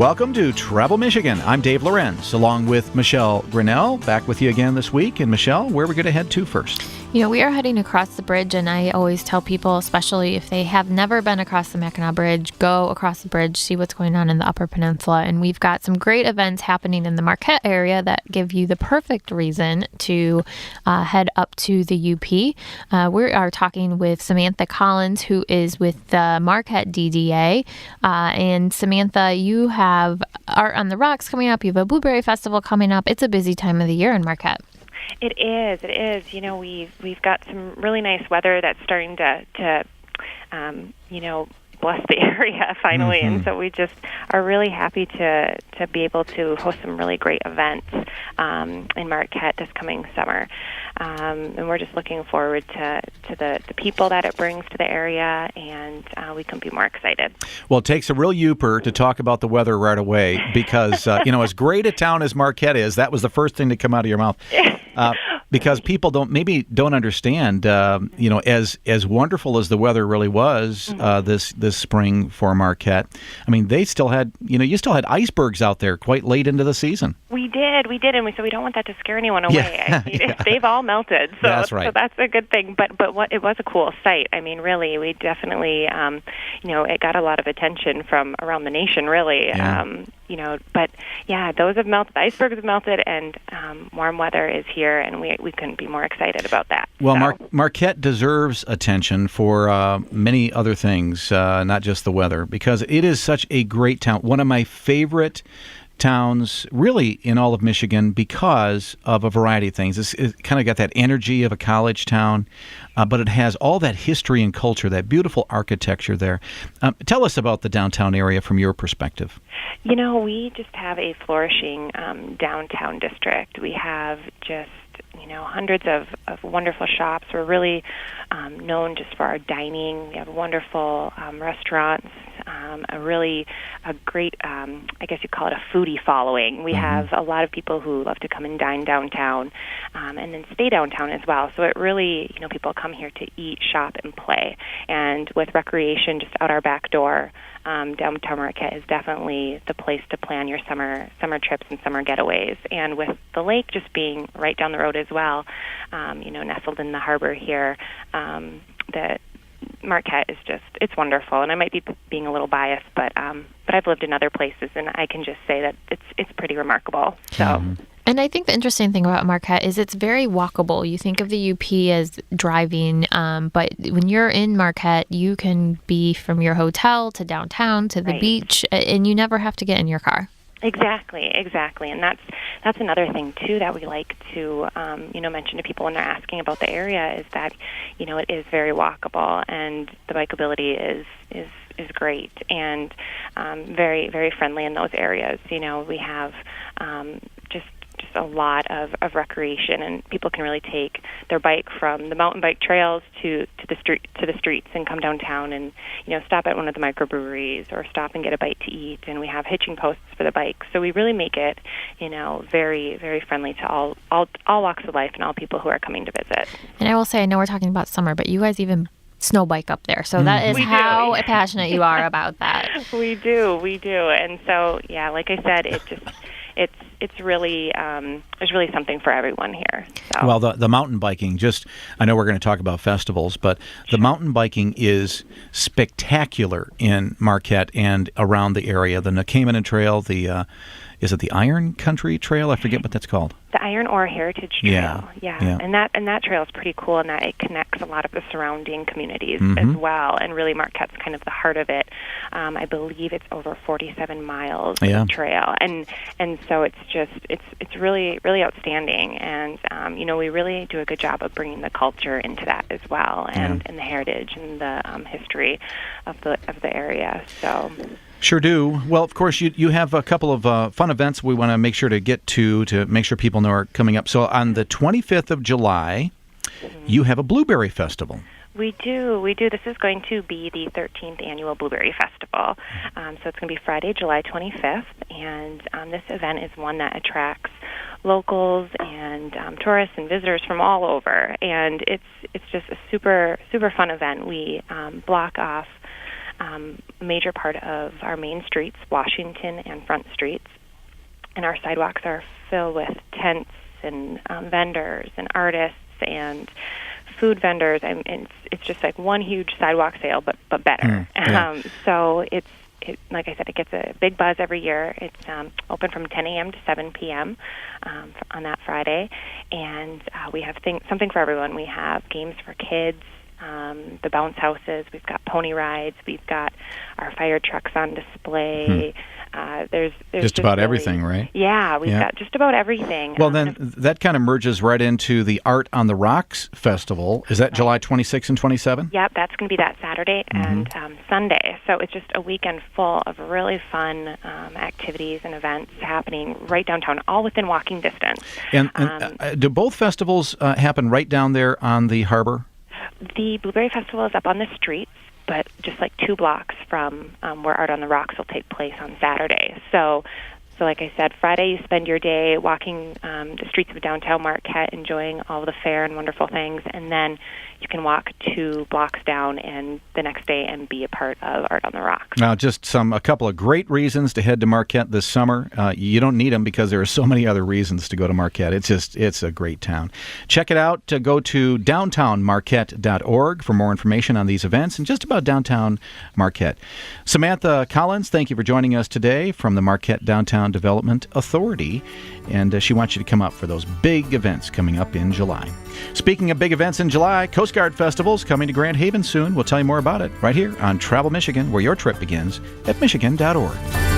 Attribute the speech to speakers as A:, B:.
A: welcome to Travel Michigan. I'm Dave Lorenz, along with Michelle Grinnell, back with you again this week. And Michelle, where are we going to head to first?
B: We are heading across the bridge, and I always tell people, especially if they have never been across the Mackinac Bridge, go across the bridge, see what's going on in the Upper Peninsula. And we've got some great events happening in the Marquette area that give you the perfect reason to head up to the UP. We are talking with Samantha Collins, who is with the Marquette DDA. And Samantha, you have Art on the Rocks coming up. You have a Blueberry Festival coming up. It's a busy time of the year in Marquette.
C: It is. We've got some really nice weather that's starting to bless the area finally, and so we just are really happy to be able to host some really great events in Marquette this coming summer. And we're just looking forward to the people that it brings to the area, and we couldn't be more excited.
A: Well, it takes a real youper to talk about the weather right away because, as great a town as Marquette is, that was the first thing to come out of your mouth. Because people don't understand, as wonderful as the weather really was this spring for Marquette. I mean, they still had, you still had icebergs out there quite late into the season.
C: We did, and we don't want that to scare anyone away.
A: Yeah.
C: I mean, they've all melted, so
A: that's right.
C: So that's a good thing. But it was a cool sight. I mean, really, we definitely, it got a lot of attention from around the nation, really.
A: Yeah.
C: But yeah, those have melted. The icebergs have melted, and warm weather is here, and we couldn't be more excited about that.
A: Well,
C: so.
A: Marquette deserves attention for many other things, not just the weather, because it is such a great town. One of my favorite towns, really, in all of Michigan because of a variety of things. It's kind of got that energy of a college town, but it has all that history and culture, that beautiful architecture there. Tell us about the downtown area from your perspective.
C: We just have a flourishing downtown district. We have just hundreds of wonderful shops. We're really known just for our dining. We have wonderful restaurants, a great, I guess you'd call it a foodie following. We have a lot of people who love to come and dine downtown and then stay downtown as well. So it really, people come here to eat, shop, and play. And with recreation just out our back door, downtown Marquette is definitely the place to plan your summer trips and summer getaways. And with the lake just being right down the road as well, nestled in the harbor here, the Marquette is it's wonderful. And I might be being a little biased, but I've lived in other places, and I can just say that it's pretty remarkable. So.
B: And I think the interesting thing about Marquette is it's very walkable. You think of the UP as driving, but when you're in Marquette, you can be from your hotel to downtown to the beach, and you never have to get in your car.
C: Exactly, and that's another thing too that we like to mention to people when they're asking about the area is that it is very walkable, and the bikeability is great, and very, very friendly in those areas. We have just a lot of recreation, and people can really take their bike from the mountain bike trails to the streets and come downtown and stop at one of the microbreweries or stop and get a bite to eat. And we have hitching posts for the bikes, so we really make it very, very friendly to all walks of life and all people who are coming to visit.
B: And I will say, I know we're talking about summer, but you guys even snow bike up there, so that is how passionate you are about that.
C: We do, and so like I said, it's really there's really something for everyone here. So.
A: Well, the mountain biking, I know we're going to talk about festivals, but the mountain biking is spectacular in Marquette and around the area. The Nakamanen Trail, is it the Iron Country Trail? I forget what that's called.
C: The Iron Ore Heritage Trail,
A: yeah.
C: And that trail is pretty cool in that it connects a lot of the surrounding communities as well, and really Marquette's kind of the heart of it. I believe it's over 47 miles of trail, and so it's really, really outstanding, and we really do a good job of bringing the culture into that as well, and the heritage and the history of the area. So.
A: Sure do. Well, of course, you have a couple of fun events we want to make sure to get to make sure people know are coming up. So on the 25th of July, you have a Blueberry Festival.
C: We do. This is going to be the 13th annual Blueberry Festival. So it's going to be Friday, July 25th, and this event is one that attracts locals and tourists and visitors from all over, and it's just a super, super fun event. We block off a major part of our main streets, Washington and Front Streets. And our sidewalks are filled with tents and vendors and artists and food vendors. And it's just like one huge sidewalk sale, but better. So it's like I said, it gets a big buzz every year. It's open from 10 a.m. to 7 p.m. On that Friday. And we have something for everyone. We have games for kids, the bounce houses. We've got pony rides. We've got our fire trucks on display. There's
A: just about everything, right?
C: Yeah, we've got just about everything.
A: Well, then that kind of merges right into the Art on the Rocks Festival. Is that July 26 and 27?
C: Yep, that's going to be that Saturday and Sunday. So it's just a weekend full of really fun activities and events happening right downtown, all within walking distance.
A: And do both festivals happen right down there on the harbor?
C: The Blueberry Festival is up on the streets, but just like 2 blocks from where Art on the Rocks will take place on Saturday. So like I said, Friday you spend your day walking the streets of downtown Marquette, enjoying all the fair and wonderful things, and then you can walk 2 blocks down and the next day and be a part of Art on the Rocks.
A: Now, just a couple of great reasons to head to Marquette this summer. You don't need them because there are so many other reasons to go to Marquette. It's a great town. Check it out. Go to downtownmarquette.org for more information on these events and just about downtown Marquette. Samantha Collins, thank you for joining us today from the Marquette Downtown Development Authority, and she wants you to come up for those big events coming up in July. Speaking of big events in July, Coast Guard Festival's coming to Grand Haven soon. We'll tell you more about it right here on Travel Michigan, where your trip begins at michigan.org.